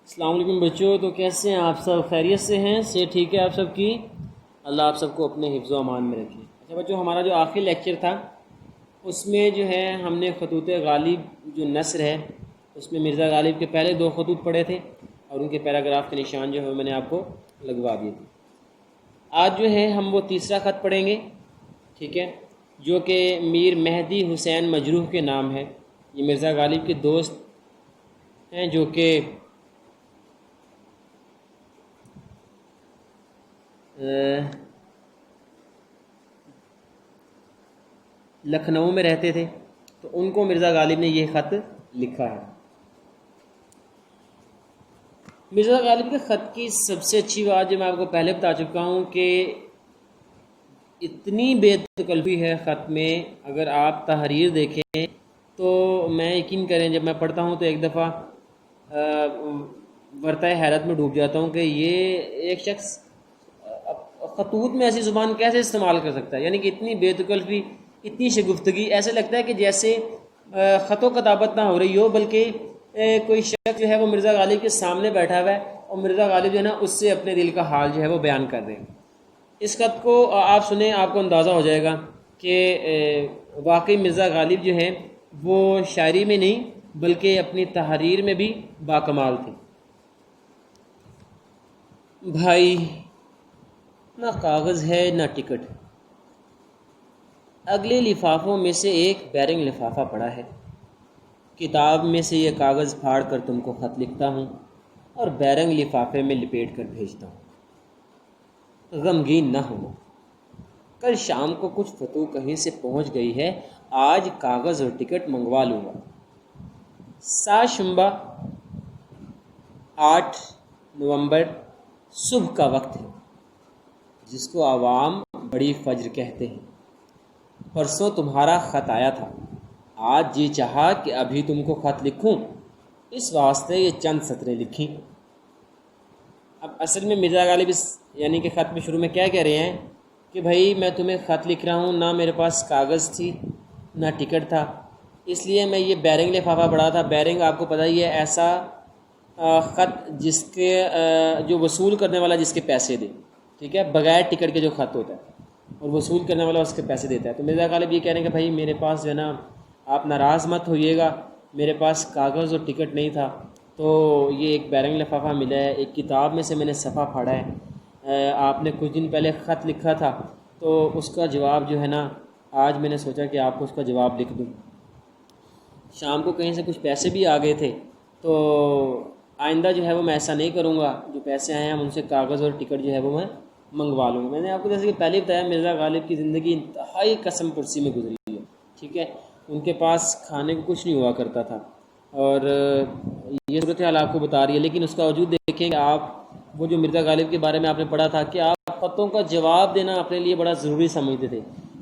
السلام علیکم بچوں، تو کیسے ہیں آپ سب؟ خیریت سے ہیں؟ سے ٹھیک ہے آپ سب کی؟ اللہ آپ سب کو اپنے حفظ و امان میں رکھے۔ اچھا بچوں، ہمارا جو آخری لیکچر تھا اس میں جو ہے ہم نے خطوط غالب جو نثر ہے اس میں مرزا غالب کے پہلے 2 خطوط پڑھے تھے اور ان کے پیراگراف کے نشان جو ہے میں نے آپ کو لگوا دیے تھے۔ آج جو ہے ہم وہ تیسرا خط پڑھیں گے، ٹھیک ہے، جو کہ میر مہدی حسین مجروح کے نام ہے۔ یہ مرزا غالب کے دوست ہیں جو کہ لکھنؤ میں رہتے تھے، تو ان کو مرزا غالب نے یہ خط لکھا ہے۔ مرزا غالب کے خط کی سب سے اچھی بات جو میں آپ کو پہلے بتا چکا ہوں کہ اتنی بے تکلفی ہے خط میں۔ اگر آپ تحریر دیکھیں تو میں یقین کریں جب میں پڑھتا ہوں تو ایک دفعہ ورطہ حیرت میں ڈوب جاتا ہوں کہ یہ ایک شخص خطوط میں ایسی زبان کیسے استعمال کر سکتا ہے، یعنی کہ اتنی بے تکلفی، اتنی شگفتگی، ایسے لگتا ہے کہ جیسے خط و کتابت نہ ہو رہی ہو بلکہ کوئی شخص جو ہے وہ مرزا غالب کے سامنے بیٹھا ہوا ہے اور مرزا غالب جو ہے نا اس سے اپنے دل کا حال جو ہے وہ بیان کر رہے ہیں۔ اس خط کو آپ سنیں، آپ کو اندازہ ہو جائے گا کہ واقعی مرزا غالب جو ہے وہ شاعری میں نہیں بلکہ اپنی تحریر میں بھی باکمال تھے۔ بھائی، نہ کاغذ ہے نہ ٹکٹ، اگلے لفافوں میں سے ایک بیرنگ لفافہ پڑا ہے، کتاب میں سے یہ کاغذ پھاڑ کر تم کو خط لکھتا ہوں اور بیرنگ لفافے میں لپیٹ کر بھیجتا ہوں۔ غمگین نہ ہونا، کل شام کو کچھ فتوح کہیں سے پہنچ گئی ہے، آج کاغذ اور ٹکٹ منگوا لوں گا۔ 7 شنبہ 8 نومبر صبح کا وقت ہے جس کو عوام بڑی فجر کہتے ہیں۔ پرسوں تمہارا خط آیا تھا، آج جی چاہا کہ ابھی تم کو خط لکھوں، اس واسطے یہ چند سطریں لکھیں۔ اب اصل میں مرزا غالب یعنی کہ خط میں شروع میں کیا کہہ رہے ہیں کہ بھائی میں تمہیں خط لکھ رہا ہوں، نہ میرے پاس کاغذ تھی نہ ٹکٹ تھا، اس لیے میں یہ بیرنگ لفافہ پڑھا تھا۔ بیرنگ آپ کو پتہ ہی ہے، ایسا خط جس کے جو وصول کرنے والا جس کے پیسے دے، ٹھیک ہے، بغیر ٹکٹ کے جو خط ہوتا ہے اور وصول کرنے والا اس کے پیسے دیتا ہے۔ تو مرزا غالب یہ کہہ رہے ہیں کہ بھائی میرے پاس جو ہے نا، آپ ناراض مت ہوئیے گا، میرے پاس کاغذ اور ٹکٹ نہیں تھا، تو یہ ایک بیرنگ لفافہ ملا ہے، ایک کتاب میں سے میں نے صفحہ پھاڑا ہے، آپ نے کچھ دن پہلے خط لکھا تھا تو اس کا جواب جو ہے نا آج میں نے سوچا کہ آپ کو اس کا جواب لکھ دوں۔ شام کو کہیں سے کچھ پیسے بھی آ گئے تھے، تو آئندہ جو ہے وہ میں ایسا نہیں کروں گا، جو پیسے آئے ہیں ان سے کاغذ اور ٹکٹ جو ہے وہ میں منگوا لوں گا۔ میں نے آپ کو جیسے کہ پہلے بتایا، مرزا غالب کی زندگی انتہائی قسم پرسی میں گزری ہے، ٹھیک ہے، ان کے پاس کھانے کو کچھ نہیں ہوا کرتا تھا، اور یہ صورتحال آپ کو بتا رہی ہے، لیکن اس کا وجود دیکھیں کہ آپ وہ جو مرزا غالب کے بارے میں آپ نے پڑھا تھا کہ آپ خطوں کا جواب دینا اپنے لیے بڑا ضروری سمجھتے تھے،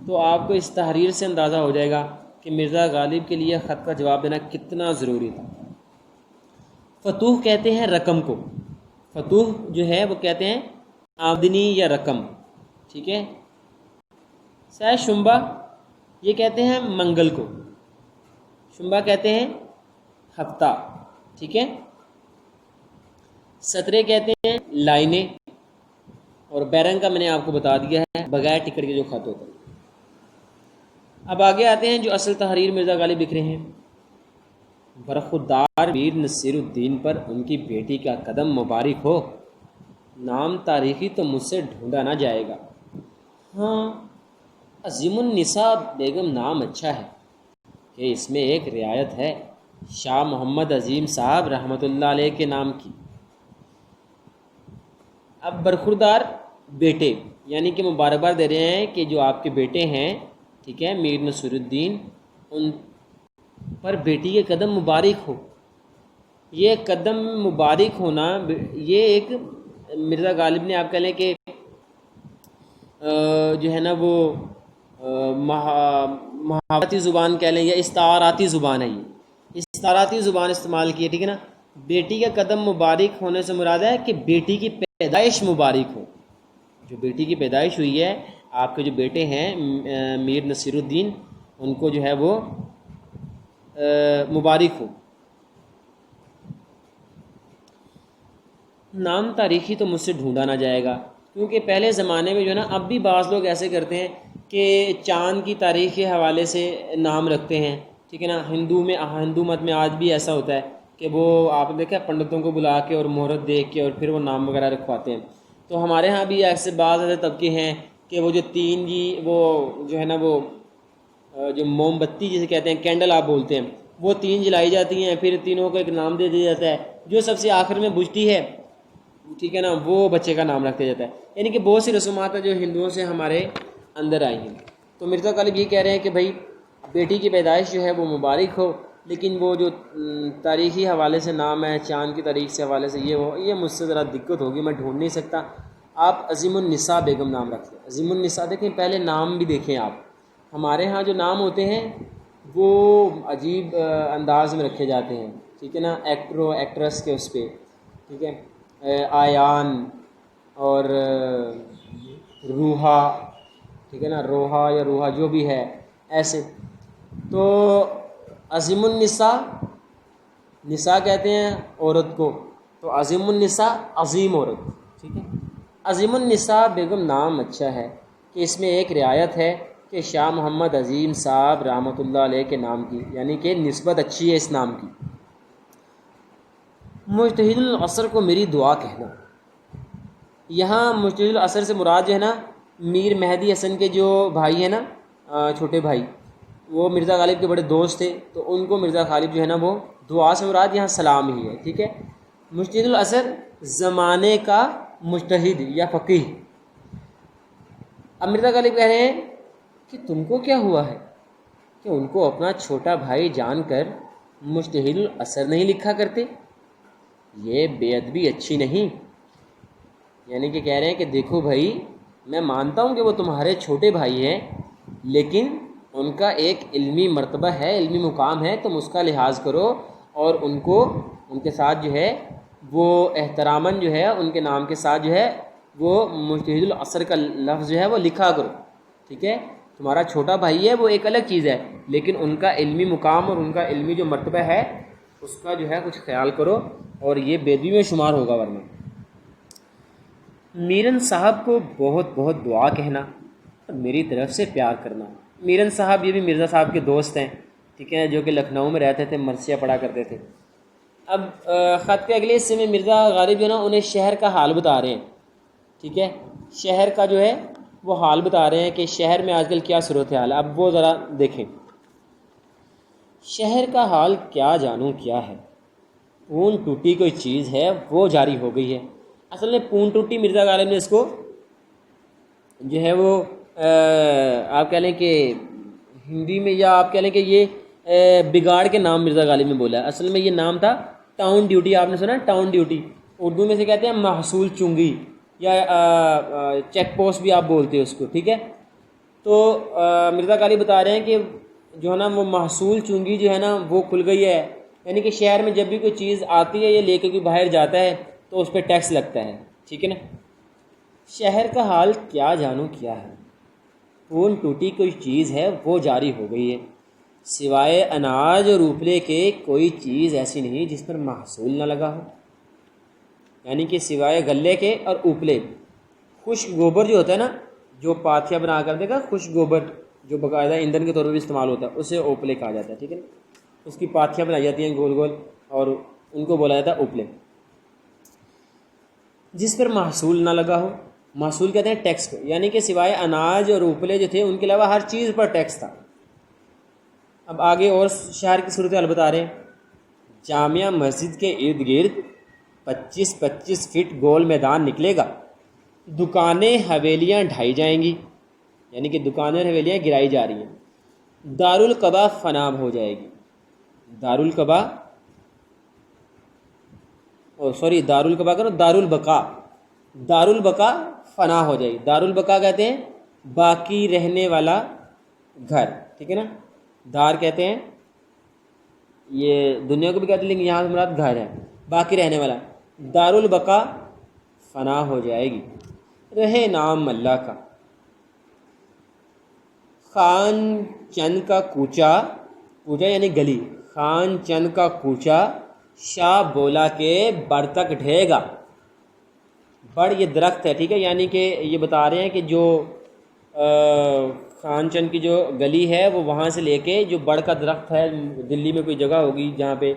تو آپ کو اس تحریر سے اندازہ ہو جائے گا کہ مرزا غالب کے لیے خط کا جواب دینا کتنا ضروری تھا۔ فتوح کہتے ہیں رقم کو، فتوح جو ہے وہ کہتے ہیں آمدنی یا رقم، ٹھیک ہے۔ 7 شنبہ یہ کہتے ہیں منگل کو، شنبہ کہتے ہیں ہفتہ، ٹھیک ہے۔ سطرے کہتے ہیں لائنیں، اور بیرنگ کا میں نے آپ کو بتا دیا ہے بغیر ٹکٹ کے جو خط ہوتا ہے۔ اب آگے آتے ہیں جو اصل تحریر مرزا غالب لکھ رہے ہیں۔ برخوردار میر نصیر الدین پر ان کی بیٹی کا قدم مبارک ہو، نام تاریخی تو مجھ سے ڈھونڈا نہ جائے گا۔ ہاں، عظیم النساء بیگم نام اچھا ہے کہ اس میں ایک رعایت ہے شاہ محمد عظیم صاحب رحمۃ اللہ علیہ کے نام کی۔ اب برخوردار بیٹے یعنی کہ مبارکباد دے رہے ہیں کہ جو آپ کے بیٹے ہیں، ٹھیک ہے، میر نصیر الدین، ان پر بیٹی کے قدم مبارک ہو۔ یہ قدم مبارک ہونا یہ ایک مرزا غالب نے آپ کہہ لیں کہ جو ہے نا وہ محاورتی زبان کہہ لیں یا استعاراتی زبان ہے، یہ استعاراتی زبان استعمال کی ہے، ٹھیک ہے نا۔ بیٹی کا قدم مبارک ہونے سے مراد ہے کہ بیٹی کی پیدائش مبارک ہو، جو بیٹی کی پیدائش ہوئی ہے، آپ کے جو بیٹے ہیں میر نصیر الدین، ان کو جو ہے وہ مبارک ہو۔ نام تاریخی تو مجھ سے ڈھونڈا نہ جائے گا، کیونکہ پہلے زمانے میں جو ہے نا، اب بھی بعض لوگ ایسے کرتے ہیں کہ چاند کی تاریخ کے حوالے سے نام رکھتے ہیں، ٹھیک ہے نا۔ ہندو مت میں آج بھی ایسا ہوتا ہے کہ وہ آپ نے دیکھا پنڈتوں کو بلا کے اور مہورت دیکھ کے اور پھر وہ نام وغیرہ رکھواتے ہیں۔ تو ہمارے ہاں بھی ایسے بعض ایسے طبقے ہیں کہ وہ جو تین جی وہ جو ہے نا وہ جو موم بتی جسے کہتے ہیں، کینڈل آپ بولتے ہیں، وہ تین جلائی جاتی ہیں، پھر تینوں کو ایک نام دے دیا جاتا ہے، جو سب سے آخر میں بجھتی ہے، ٹھیک ہے نا، وہ بچے کا نام رکھ دیا جاتا ہے۔ یعنی کہ بہت سی رسومات ہیں جو ہندوؤں سے ہمارے اندر آئی ہیں۔ تو مرزا غالب یہ کہہ رہے ہیں کہ بھائی بیٹی کی پیدائش جو ہے وہ مبارک ہو، لیکن وہ جو تاریخی حوالے سے نام ہے، چاند کی تاریخ سے حوالے سے یہ مجھ سے ذرا دقت ہوگی، میں ڈھونڈ نہیں سکتا، آپ عظیم النساء بیگم نام رکھ لیں۔ عظیم النساء دیکھیں، پہلے نام بھی دیکھیں آپ، ہمارے ہاں جو نام ہوتے ہیں وہ عجیب انداز میں رکھے جاتے ہیں، ٹھیک ہے نا، ایکٹر ایکٹریس کے اس پہ، ٹھیک ہے، آیان اور روحا، ٹھیک ہے نا، روحا یا روحا جو بھی ہے ایسے۔ تو عظیم النساء، نساء کہتے ہیں عورت کو، تو عظیم النساء عظیم عورت، ٹھیک ہے۔ عظیم النساء بیگم نام اچھا ہے کہ اس میں ایک رعایت ہے کہ شاہ محمد عظیم صاحب رحمۃ اللہ علیہ کے نام کی، یعنی کہ نسبت اچھی ہے اس نام کی۔ مجتہد العصر کو میری دعا کہنا، یہاں مجتہد العصر سے مراد جو ہے نا، میر مہدی حسن کے جو بھائی ہیں نا، چھوٹے بھائی، وہ مرزا غالب کے بڑے دوست تھے، تو ان کو مرزا غالب جو ہے نا وہ دعا سے مراد یہاں سلام ہی ہے، ٹھیک ہے۔ مجتہد العصر زمانے کا مجتہد یا فقیہ۔ اب مرزا غالب کہہ رہے ہیں کہ تم کو کیا ہوا ہے کہ ان کو اپنا چھوٹا بھائی جان کر مجتہد العصر نہیں لکھا کرتے، یہ بے ادبی اچھی نہیں۔ یعنی کہ کہہ رہے ہیں کہ دیکھو بھائی، میں مانتا ہوں کہ وہ تمہارے چھوٹے بھائی ہیں، لیکن ان کا ایک علمی مرتبہ ہے، علمی مقام ہے، تم اس کا لحاظ کرو اور ان کے ساتھ جو ہے وہ احتراماً جو ہے ان کے نام کے ساتھ جو ہے وہ مجتہد العصر کا لفظ جو ہے وہ لکھا کرو، ٹھیک ہے۔ تمہارا چھوٹا بھائی ہے وہ ایک الگ چیز ہے، لیکن ان کا علمی مقام اور ان کا علمی جو مرتبہ ہے اس کا جو ہے کچھ خیال کرو، اور یہ بے ادبی میں شمار ہوگا ورنہ۔ میرن صاحب کو بہت بہت دعا کہنا اور میری طرف سے پیار کرنا۔ میرن صاحب یہ بھی مرزا صاحب کے دوست ہیں، ٹھیک ہے، جو کہ لکھنؤ میں رہتے تھے، مرثیہ پڑھا کرتے تھے۔ اب خط کے اگلے حصے میں مرزا غالب جو ہے نا انہیں شہر کا حال بتا رہے ہیں، ٹھیک ہے، شہر کا جو ہے وہ حال بتا رہے ہیں کہ شہر میں آج کل کیا صورت حال ہے۔ اب وہ ذرا دیکھیں، شہر کا حال کیا جانوں کیا ہے، پون ٹوٹی کوئی چیز ہے وہ جاری ہو گئی ہے۔ اصل میں پون ٹوٹی مرزا غالب نے اس کو جو ہے وہ آپ کہہ لیں کہ ہندی میں، یا آپ کہہ لیں کہ یہ بگاڑ کے نام مرزا غالب نے بولا ہے۔ اصل میں یہ نام تھا ٹاؤن ڈیوٹی، آپ نے سنا ٹاؤن ڈیوٹی، اردو میں سے کہتے ہیں محصول چنگی، یا چیک پوسٹ بھی آپ بولتے ہیں اس کو، ٹھیک ہے۔ تو مرزا غالب بتا رہے ہیں کہ جو ہے نا وہ محصول چنگی جو ہے نا وہ کھل گئی ہے، یعنی کہ شہر میں جب بھی کوئی چیز آتی ہے یا لے کے کوئی باہر جاتا ہے تو اس پہ ٹیکس لگتا ہے، ٹھیک ہے نا۔ شہر کا حال کیا جانوں کیا ہے، پون ٹوٹی کوئی چیز ہے وہ جاری ہو گئی ہے، سوائے اناج اور اوپلے کے کوئی چیز ایسی نہیں جس پر محصول نہ لگا ہو، یعنی کہ سوائے غلے کے اور اوپلے۔ خشک گوبر جو ہوتا ہے نا، جو پاتھیا بنا کر دے گا، خشک گوبر جو باقاعدہ ایندھن کے طور پر بھی استعمال ہوتا ہے، اسے اوپلے کہا جاتا ہے، ٹھیک ہے نا۔ اس کی پاتھیاں بنائی جاتی ہیں گول گول، اور ان کو بولا جاتا ہے اوپلے۔ جس پر محصول نہ لگا ہو، محصول کہتے ہیں ٹیکس کو، یعنی کہ سوائے اناج اور اوپلے جو تھے ان کے علاوہ ہر چیز پر ٹیکس تھا۔ اب آگے اور شہر کی صورتحال بتا رہے ہیں، جامعہ مسجد کے ارد گرد 25-25 فٹ گول میدان نکلے گا، دکانیں حویلیاں ڈھائی جائیں گی، یعنی کہ دکانیں اور حویلیاں گرائی جا رہی ہیں، دارالقبا فنا ہو جائے گی، دارالقبا دارالقبا کرو دارالبقا، دارالبقا فنا ہو جائے گی۔ دارالبقا کہتے ہیں باقی رہنے والا گھر، ٹھیک ہے نا۔ دار کہتے ہیں یہ دنیا کو بھی کہتے ہیں، لیکن یہاں سے مراد گھر ہے، باقی رہنے والا۔ دارالبقا فنا ہو جائے گی، رہے نام اللہ کا۔ خان چند کا کوچا، کوچا یعنی گلی، خان چند کا کوچا شاہ بولا کے بر تک ڈھے گا، بڑ یہ درخت ہے، ٹھیک ہے، یعنی کہ یہ بتا رہے ہیں کہ جو خان چند کی جو گلی ہے وہ وہاں سے لے کے جو بڑ کا درخت ہے، دلی میں کوئی جگہ ہوگی جہاں پہ،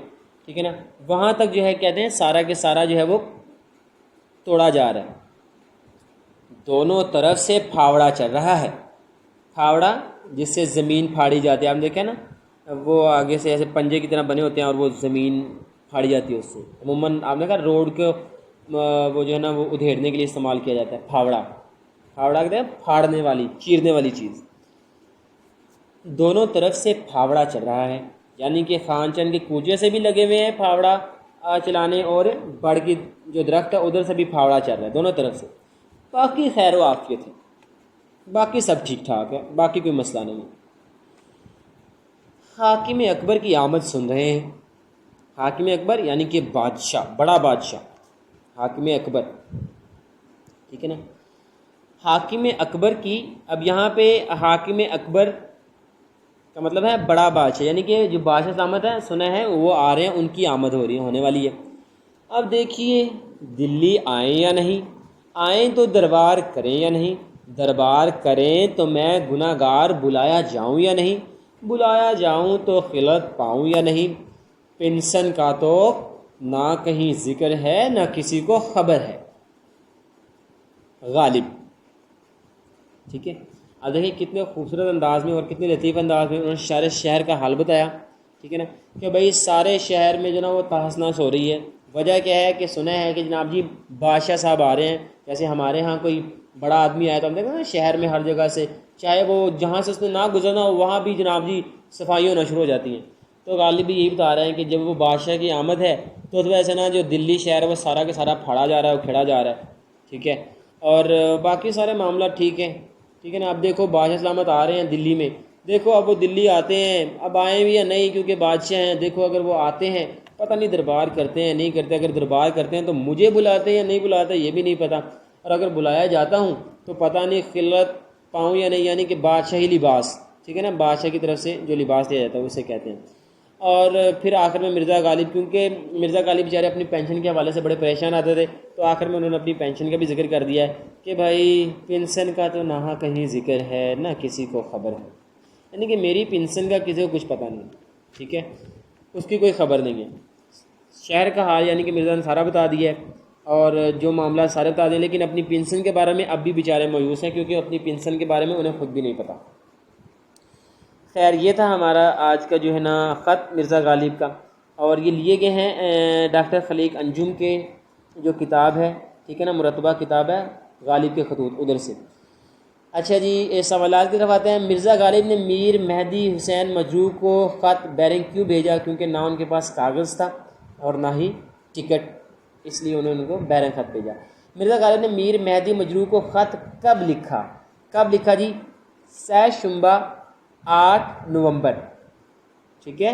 ٹھیک ہے نا، وہاں تک جو ہے کہتے ہیں سارا کے سارا جو ہے وہ توڑا جا رہا ہے، دونوں طرف سے پھاوڑا چل رہا ہے۔ پھاوڑا جس سے زمین پھاڑی جاتی ہے، آپ نے دیکھا نا وہ آگے سے ایسے پنجے کی طرح بنے ہوتے ہیں اور وہ زمین پھاڑی جاتی ہے اس سے، عموماً آپ نے کہا روڈ کو وہ جو ہے نا وہ ادھیڑنے کے لیے استعمال کیا جاتا ہے پھاوڑا۔ پھاوڑا کہتے ہیں پھاڑنے والی، چیرنے والی چیز۔ دونوں طرف سے پھاوڑا چل رہا ہے، یعنی کہ خان چند کے کوچے سے بھی لگے ہوئے ہیں پھاوڑا چلانے، اور بڑ کی جو درخت ہے ادھر سے بھی پھاوڑا چل رہا ہے، دونوں طرف سے۔ باقی خیر و عافیت ہے، باقی سب ٹھیک ٹھاک ہے، باقی کوئی مسئلہ نہیں ہے۔ حاکم اکبر کی آمد سن رہے ہیں۔ حاکم اکبر یعنی کہ بادشاہ، بڑا بادشاہ، حاکم اکبر، ٹھیک ہے نا۔ حاکم اکبر کی، اب یہاں پہ حاکم اکبر کا مطلب ہے بڑا بادشاہ، یعنی کہ جو بادشاہ سامت ہے سنا ہے وہ آ رہے ہیں، ان کی آمد ہو رہی ہے، ہونے والی ہے۔ اب دیکھیے دلی آئیں یا نہیں آئیں، تو دربار کریں یا نہیں دربار کریں، تو میں گناہ گار بلایا جاؤں یا نہیں بلایا جاؤں، تو خلعت پاؤں یا نہیں۔ پنسن کا تو نہ کہیں ذکر ہے نہ کسی کو خبر ہے۔ غالب، ٹھیک ہے۔ اب دیکھیں کتنے خوبصورت انداز میں اور کتنے لطیف انداز میں انہوں نے سارے شہر کا حال بتایا، ٹھیک ہے نا، کہ بھائی سارے شہر میں جو نا وہ تہس نہس ہو رہی ہے۔ وجہ کیا ہے کہ سنا ہے کہ جناب جی بادشاہ صاحب آ رہے ہیں، جیسے ہمارے ہاں کوئی بڑا آدمی آیا تو ہم دیکھیں نا شہر میں ہر جگہ سے، چاہے وہ جہاں سے اس نے نہ گزرنا ہو وہاں بھی جناب جی صفائی ہونا شروع ہو جاتی ہیں۔ تو غالب بھی یہی بتا رہے ہیں کہ جب وہ بادشاہ کی آمد ہے تو ویسے نا جو دلی شہر ہے وہ سارا کے سارا پھاڑا جا رہا ہے، کھیڑا جا رہا ہے، ٹھیک ہے۔ اور باقی سارے معاملہ ٹھیک ہے، ٹھیک ہے نا۔ اب دیکھو بادشاہ سلامت آ رہے ہیں دلی میں، دیکھو اب وہ دلی آتے ہیں، اب آئیں بھی یا نہیں کیونکہ بادشاہ ہیں، دیکھو اگر وہ آتے ہیں پتہ نہیں دربار کرتے ہیں نہیں کرتے، اگر دربار کرتے ہیں تو مجھے بلاتے ہیں یا نہیں بلاتے یہ بھی نہیں پتہ، اور اگر بلایا جاتا ہوں تو پتہ نہیں خلعت پاؤں یا نہیں، یعنی کہ بادشاہی لباس، ٹھیک ہے نا، بادشاہ کی طرف سے جو لباس دیا جاتا ہے اسے کہتے ہیں۔ اور پھر آخر میں مرزا غالب، کیونکہ مرزا غالب بیچارے اپنی پینشن کے حوالے سے بڑے پریشان آتے تھے، تو آخر میں انہوں نے اپنی پینشن کا بھی ذکر کر دیا ہے کہ بھائی پنشن کا تو نہ کہیں ذکر ہے نہ کسی کو خبر ہے، یعنی کہ میری پنشن کا کسی کو کچھ پتہ نہیں، ٹھیک ہے، اس کی کوئی خبر نہیں ہے۔ شہر کا حال یعنی کہ مرزا نے سارا بتا دیا ہے اور جو معاملہ سارے بتا دیں، لیکن اپنی پنشن کے بارے میں اب بھی بیچارے مایوس ہیں کیونکہ اپنی پنشن کے بارے میں انہیں خود بھی نہیں پتہ۔ خیر یہ تھا ہمارا آج کا جو ہے نا خط مرزا غالب کا، اور یہ لیے گئے ہیں ڈاکٹر خلیق انجم کے جو کتاب ہے، ٹھیک ہے نا، مرتبہ کتاب ہے غالب کے خطوط، ادھر سے۔ اچھا جی سوالات کی طرف آتے ہیں۔ مرزا غالب نے میر مہدی حسین مجروح کو خط بیرنگ کیوں بھیجا؟ کیونکہ نہ ان کے پاس کاغذ تھا اور نہ ہی ٹکٹ، اس لیے انہوں نے ان کو بیرنگ خط بھیجا۔ مرزا غالب نے میر مہدی مجروح کو خط کب لکھا؟ کب لکھا جی؟ 7 شنبہ 8 نومبر، ٹھیک ہے،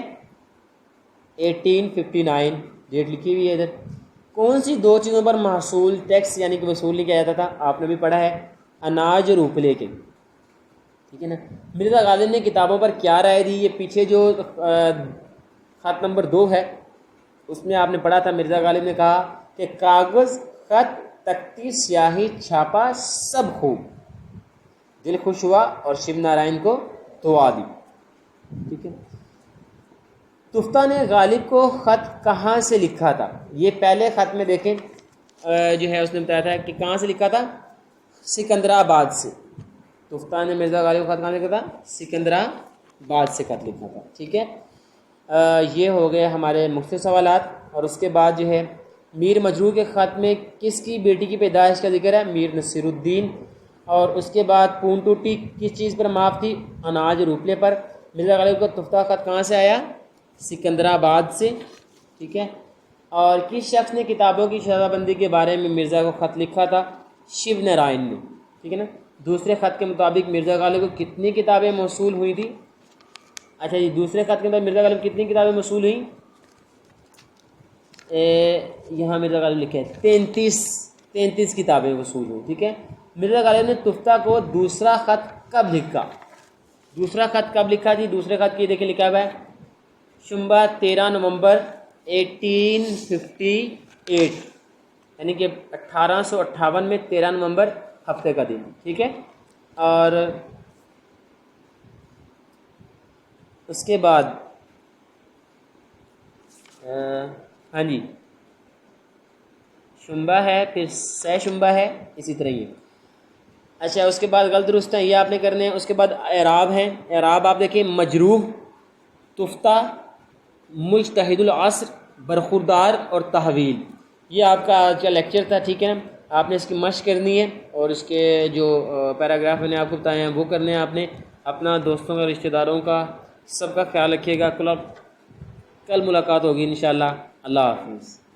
1859 ڈیٹ لکھی ہوئی ہے ادھر۔ کون سی دو چیزوں پر محصول ٹیکس یعنی کہ وصول نہیں کیا جاتا تھا؟ آپ نے بھی پڑھا ہے، اناج اور روپلے کے، ٹھیک ہے نا۔ مرزا غالب نے کتابوں پر کیا رائے دی؟ یہ پیچھے جو خط نمبر 2 ہے اس میں آپ نے پڑھا تھا، مرزا غالب نے کہا کہ کاغذ، خط، تختی، سیاہی، چھاپا سب خوب، دل خوش ہوا اور شیو نارائن کو دعا دی، ٹھیک ہے۔ تفتہ نے غالب کو خط کہاں سے لکھا تھا؟ یہ پہلے خط میں دیکھیں جو ہے اس نے بتایا تھا کہ کہاں سے لکھا تھا، سکندرآباد سے۔ تفتہ نے مرزا غالب کو خط کہاں سے لکھا تھا؟ سکندرآباد سے خط لکھا تھا، ٹھیک ہے۔ یہ ہو گئے ہمارے مختلف سوالات، اور اس کے بعد جو ہے میر مجروح کے خط میں کس کی بیٹی کی پیدائش کا ذکر ہے؟ میر نصیر الدین۔ اور اس کے بعد پون ٹوٹی کس چیز پر معاف تھی؟ اناج روپلے پر۔ مرزا غالب کا تفتہ خط کہاں سے آیا؟ سکندرآباد سے، ٹھیک ہے۔ اور کس شخص نے کتابوں کی شرح بندی کے بارے میں مرزا کو خط لکھا تھا؟ شیو نارائن نے، ٹھیک ہے نا۔ دوسرے خط کے مطابق مرزا غالب کو کتنی کتابیں موصول ہوئی تھی؟ اچھا جی دوسرے خط کے مطابق مرزا غالب کتنی کتابیں موصول ہوئیں؟ یہاں مرزا غالب لکھے 33 کتابیں وصول ہوئی، ٹھیک ہے۔ مرزا غالب نے تفتہ کو دوسرا خط کب لکھا؟ دوسرا خط کب لکھا جی؟ دوسرے خط کی دیکھیں لکھا ہوا ہے شنبہ 13 نومبر 1858، یعنی کہ 1858 میں 13 نومبر ہفتے کا دن، ٹھیک ہے۔ اور اس کے بعد ہاں جی شنبہ ہے، پھر سہ شنبہ ہے، اسی طرح یہ۔ اچھا اس کے بعد غلط درست ہیں یہ آپ نے کرنے ہیں۔ اس کے بعد اعراب ہے، اعراب آپ دیکھیں مجروح، تفتہ، مجتہد العصر، برخوردار اور تحویل۔ یہ آپ کا آج کا لیکچر تھا، ٹھیک ہے نا۔ آپ نے اس کی مشق کرنی ہے اور اس کے جو پیراگراف میں نے آپ کو بتائے ہیں وہ کرنے ہیں آپ نے۔ اپنا دوستوں کا، رشتہ داروں کا، سب کا خیال رکھیے گا۔ کل ملاقات ہوگی انشاءاللہ۔ اللہ حافظ۔